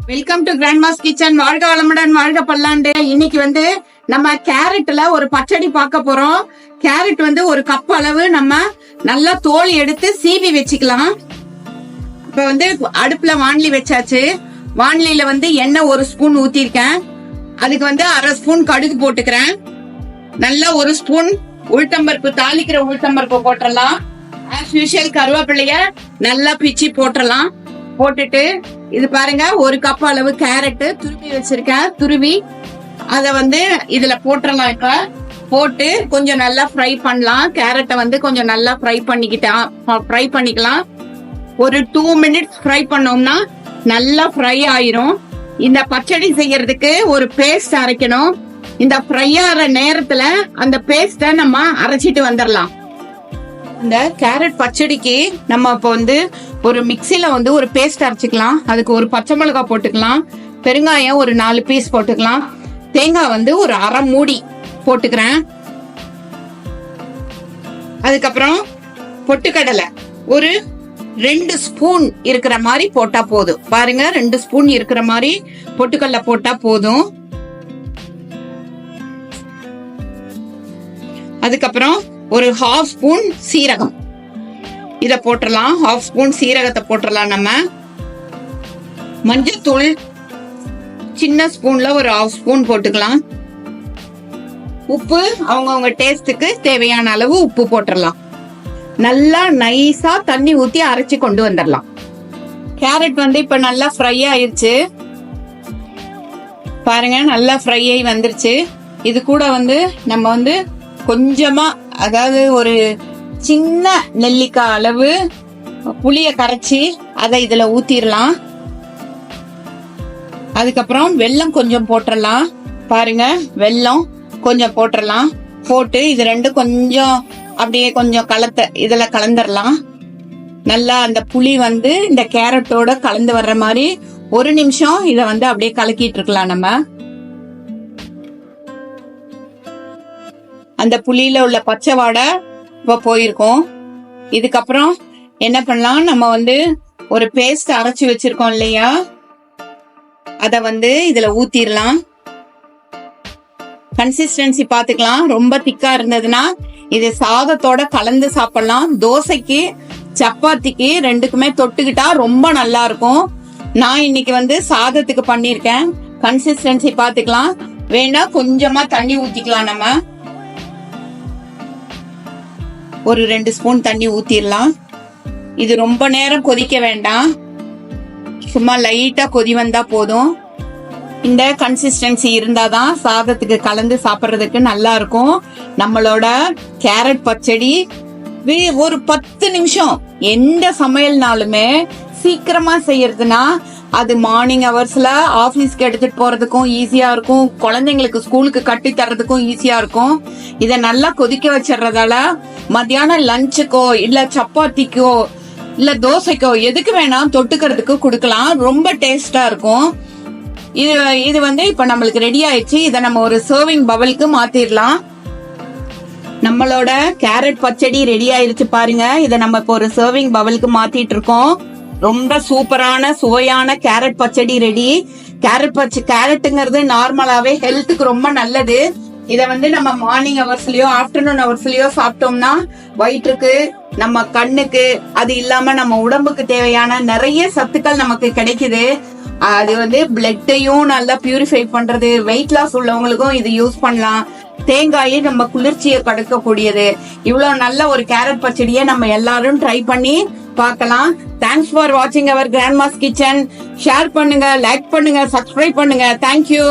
Welcome to Grandma's kitchen. வாழ்க வளமுடன், வாழ்க பல்லாண்டு. இன்னைக்கு வந்து நம்ம கேரட்ல ஒரு பச்சடி பார்க்க போறோம். கேரட் வந்து ஒரு கப் அளவு நம்ம நல்லா தோல் எடுத்து சீவி வச்சுக்கலாம். இப்ப வந்து அடுப்புல வாண்லி வச்சாச்சு. வாண்லியில வந்து எண்ணெய் 1 ஸ்பூன் ஊத்திருக்கேன். அதுக்கு வந்து 1/2 ஸ்பூன் கடுகு போட்டுக்கிறேன். நல்லா 1 ஸ்பூன் உளுத்தம்பருப்பு, தாளிக்கிற உளுத்தம்பருப்பு போட்டுடலாம். ஆஸ் யூஷுவல் கருவேப்பிலைய நல்லா பிச்சு போட்டுடலாம். போட்டுட்டு இது பாருங்க, 1 கப் அளவு கேரட் துருவி வச்சிருக்கேன். துருவி அத வந்து இதுல போட்டுடலாம். இப்ப போட்டு கொஞ்சம் நல்லா ஃப்ரை பண்ணலாம். கேரட்டை வந்து கொஞ்சம் நல்லா ஃப்ரை பண்ணிக்கலாம். ஒரு 2 மினிட்ஸ் ஃப்ரை பண்ணோம்னா நல்லா ஃப்ரை ஆயிரும். இந்த பச்சடி செய்யறதுக்கு ஒரு பேஸ்ட் அரைக்கணும். இந்த ஃப்ரை ஆகிற நேரத்துல அந்த பேஸ்ட நம்ம அரைச்சிட்டு வந்துடலாம். இந்த கேரட் பச்சடிக்கு நம்ம இப்ப வந்து ஒரு மிக்சில வந்து ஒரு பேஸ்ட் அரைச்சிக்கலாம். அதுக்கு ஒரு பச்சை மிளகாய் போட்டுக்கலாம். பெருங்காயம் ஒரு 4 பீஸ் போட்டுக்கலாம். தேங்காய் வந்து ஒரு 1/2 மூடி போட்டுக்கிறேன். அதுக்கப்புறம் பொட்டுக்கடலை ஒரு 2 ஸ்பூன் இருக்கிற மாதிரி போட்டா போதும். பாருங்க, 2 ஸ்பூன் இருக்கிற மாதிரி பொட்டுக்கடலை போட்டா போதும். அதுக்கப்புறம் ஒரு 1/2 ஸ்பூன் சீரகம் இத போட்டுடலாம். 1/2 ஸ்பூன் சீரகத்தை போட்டுடலாம். நம்ம மஞ்சத்தூள் சின்ன ஸ்பூன்ல ஒரு 1/2 ஸ்பூன் போட்டுக்கலாம். உப்பு அவங்கவுங்க டேஸ்டுக்கு தேவையான அளவு உப்பு போட்டுடலாம். நல்லா நைஸா தண்ணி ஊத்தி அரைச்சு கொண்டு வந்துடலாம். கேரட் வந்து இப்ப நல்லா ஃப்ரை ஆயிருச்சு. பாருங்க, நல்லா ஃப்ரை ஆகி வந்துருச்சு. இது கூட வந்து நம்ம வந்து கொஞ்சமா, அதாவது ஒரு சின்ன நெல்லிக்காய் அளவு புளிய கரைச்சி அதை இதுல ஊத்திரலாம். அதுக்கப்புறம் வெல்லம் கொஞ்சம் போட்டுடலாம். பாருங்க, வெல்லம் கொஞ்சம் போட்டுடலாம். போட்டு இது ரெண்டும் கொஞ்சம் அப்படியே கொஞ்சம் இதுல கலந்துடலாம். நல்லா அந்த புளி வந்து இந்த கேரட்டோட கலந்து வர்ற மாதிரி 1 நிமிஷம் இத வந்து அப்படியே கலக்கிட்டு இருக்கலாம். நம்ம அந்த புளியில உள்ள பச்சை வாடை இப்ப போயிருக்கோம். இதுக்கப்புறம் என்ன பண்ணலாம், நம்ம வந்து ஒரு பேஸ்ட் அரைச்சு வச்சிருக்கோம் இல்லையா, அத வந்து இதுல ஊத்திரலாம். கன்சிஸ்டன்சி பாத்துக்கலாம். ரொம்ப திக்கா இருந்ததுன்னா இது சாதத்தோட கலந்து சாப்பிடலாம். தோசைக்கு, சப்பாத்திக்கு 2க்குமே தொட்டுக்கிட்டா ரொம்ப நல்லா இருக்கும். நான் இன்னைக்கு வந்து சாதத்துக்கு பண்ணிருக்கேன். கன்சிஸ்டன்சி பாத்துக்கலாம். வேணா கொஞ்சமா தண்ணி ஊத்திக்கலாம். நம்ம ஒரு 2 ஸ்பூன் தண்ணி ஊத்திரலாம். இது ரொம்ப நேரம் கொதிக்க வேண்டாம். சும்மா லைட்டா கொதி வந்தா போதும். இந்த கன்சிஸ்டன்சி இருந்தாதான் சாதத்துக்கு கலந்து சாப்பிடுறதுக்கு நல்லா இருக்கும். நம்மளோட கேரட் பச்சடி ஒரு 10 நிமிஷம். எந்த சமையல்னாலுமே சீக்கிரமா செய்யறதுனா அது மார்னிங் ஹவர்ஸ்ல ஆபீஸ்க்கு எடுத்துட்டு போறதுக்கும் ஈஸியா இருக்கும். குழந்தைங்களுக்கு ஸ்கூலுக்கு கட்டி தர்றதுக்கும் ஈஸியா இருக்கும். இத நல்லா கொதிக்க வச்சிடறதால மத்தியானம் லஞ்சுக்கோ இல்ல சப்பாத்திக்கோ இல்ல தோசைக்கோ எதுக்கு வேணா தொட்டுக்கிறதுக்கு கொடுக்கலாம். ரொம்ப டேஸ்டா இருக்கும். இது வந்து இப்ப நம்மளுக்கு ரெடி ஆயிடுச்சு. இத நம்ம ஒரு சர்விங் பவுலுக்கு மாத்திரலாம். நம்மளோட கேரட் பச்சடி ரெடி ஆயிருச்சு. பாருங்க, இத நம்ம இப்ப ஒரு சர்விங் பவுலுக்கு மாத்திட்டு இருக்கோம். ரொம்ப சூப்பரான சுவையான கேரட் பச்சடி ரெடி. கேரட்டுங்கிறது நார்மலாவே ஹெல்த்துக்கு ரொம்ப நல்லது. இத வந்து நம்ம மார்னிங் ஹவர்ஸ்லயோ ஆஃப்டர்நூன் ஹவர்ஸ்லயோ சாப்பிட்டோம்னா வயிற்றுக்கு, நம்ம கண்ணுக்கு, அது இல்லாம நம்ம உடம்புக்கு தேவையான நிறைய சத்துக்கள் நமக்கு கிடைக்குது. அது வந்து பிளட்டையும் நல்லா பியூரிஃபை பண்றது. வெயிட் லாஸ் உள்ளவங்களுக்கும் இது யூஸ் பண்ணலாம். தேங்காயை நம்ம குளிர்ச்சியை கடக்கக்கூடியது. இவ்வளவு நல்ல ஒரு கேரட் பச்சடியை நம்ம எல்லாரும் ட்ரை பண்ணி பார்க்கலாம். தேங்க்ஸ் ஃபார் வாட்சிங் அவர் கிராண்ட்மாஸ் கிச்சன். ஷேர் பண்ணுங்க, லைக் பண்ணுங்க, சப்ஸ்கிரைப் பண்ணுங்க. தேங்க்யூ.